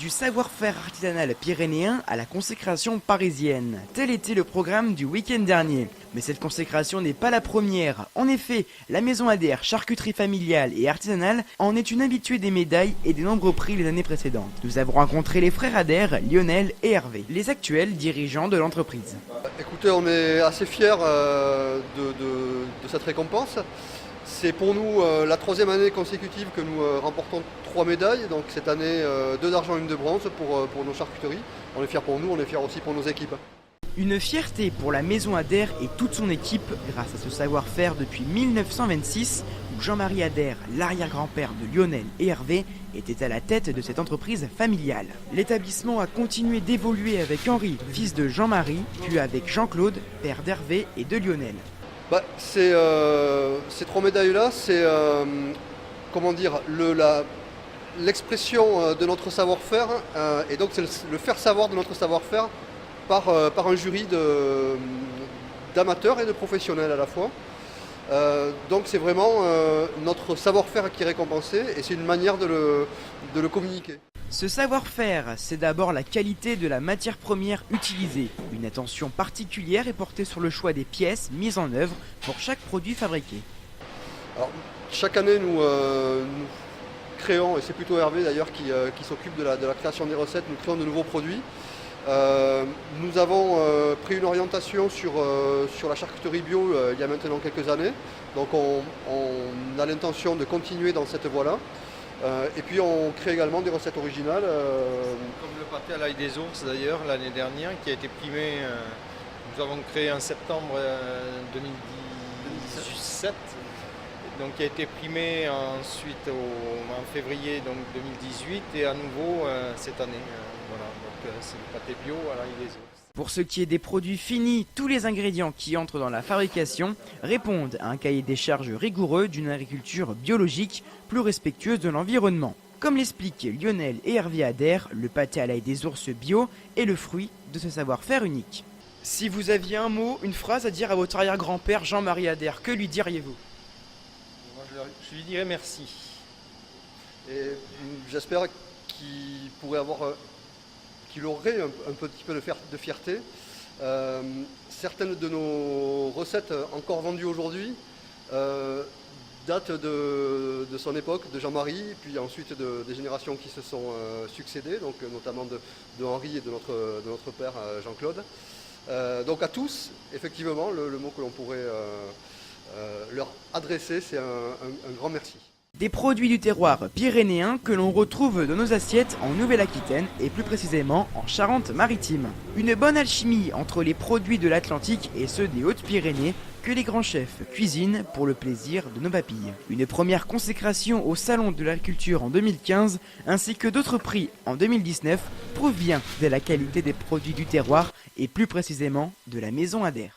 Du savoir-faire artisanal pyrénéen à la consécration parisienne. Tel était le programme du week-end dernier. Mais cette consécration n'est pas la première. En effet, la maison Adair, charcuterie familiale et artisanale, en est une habituée des médailles et des nombreux prix les années précédentes. Nous avons rencontré les frères Adair, Lionel et Hervé, les actuels dirigeants de l'entreprise. Écoutez, on est assez fiers de cette récompense. C'est pour nous la troisième année consécutive que nous remportons 3 médailles. Donc cette année, 2 d'argent et 1 de bronze pour nos charcuteries. On est fiers pour nous, on est fiers aussi pour nos équipes. Une fierté pour la maison Adair et toute son équipe grâce à ce savoir-faire depuis 1926 où Jean-Marie Adair, l'arrière-grand-père de Lionel et Hervé, était à la tête de cette entreprise familiale. L'établissement a continué d'évoluer avec Henri, fils de Jean-Marie, puis avec Jean-Claude, père d'Hervé et de Lionel. Ces 3 médailles-là, c'est l'expression de notre savoir-faire et donc c'est le faire savoir de notre savoir-faire par un jury d'amateurs et de professionnels à la fois. Donc c'est vraiment notre savoir-faire qui est récompensé et c'est une manière de le communiquer. Ce savoir-faire, c'est d'abord la qualité de la matière première utilisée. Une attention particulière est portée sur le choix des pièces mises en œuvre pour chaque produit fabriqué. Alors, chaque année, nous créons, et c'est plutôt Hervé d'ailleurs qui s'occupe de la création des recettes, nous créons de nouveaux produits. Nous avons pris une orientation sur la charcuterie bio il y a maintenant quelques années. Donc on a l'intention de continuer dans cette voie-là. Et puis on crée également des recettes originales. Comme le pâté à l'ail des ours d'ailleurs l'année dernière qui a été primé, nous avons créé en septembre 2017, donc qui a été primé ensuite en février donc 2018 et à nouveau cette année. Voilà, donc c'est le pâté bio à l'ail des ours. Pour ce qui est des produits finis, tous les ingrédients qui entrent dans la fabrication répondent à un cahier des charges rigoureux d'une agriculture biologique plus respectueuse de l'environnement. Comme l'expliquent Lionel et Hervé Adair, le pâté à l'ail des ours bio est le fruit de ce savoir-faire unique. Si vous aviez un mot, une phrase à dire à votre arrière-grand-père Jean-Marie Adair, que lui diriez-vous ? Moi, je lui dirais merci. Et j'espère qu'il aurait un petit peu de fierté. Certaines de nos recettes encore vendues aujourd'hui datent de son époque, de Jean-Marie, puis ensuite des générations qui se sont succédées, donc notamment de Henri et de notre père Jean-Claude. Donc à tous, effectivement, le mot que l'on pourrait leur adresser, c'est un grand merci. Des produits du terroir pyrénéen que l'on retrouve dans nos assiettes en Nouvelle-Aquitaine et plus précisément en Charente-Maritime. Une bonne alchimie entre les produits de l'Atlantique et ceux des Hautes-Pyrénées que les grands chefs cuisinent pour le plaisir de nos papilles. Une première consécration au Salon de l'Agriculture en 2015 ainsi que d'autres prix en 2019 prouvent bien de la qualité des produits du terroir et plus précisément de la maison Adair.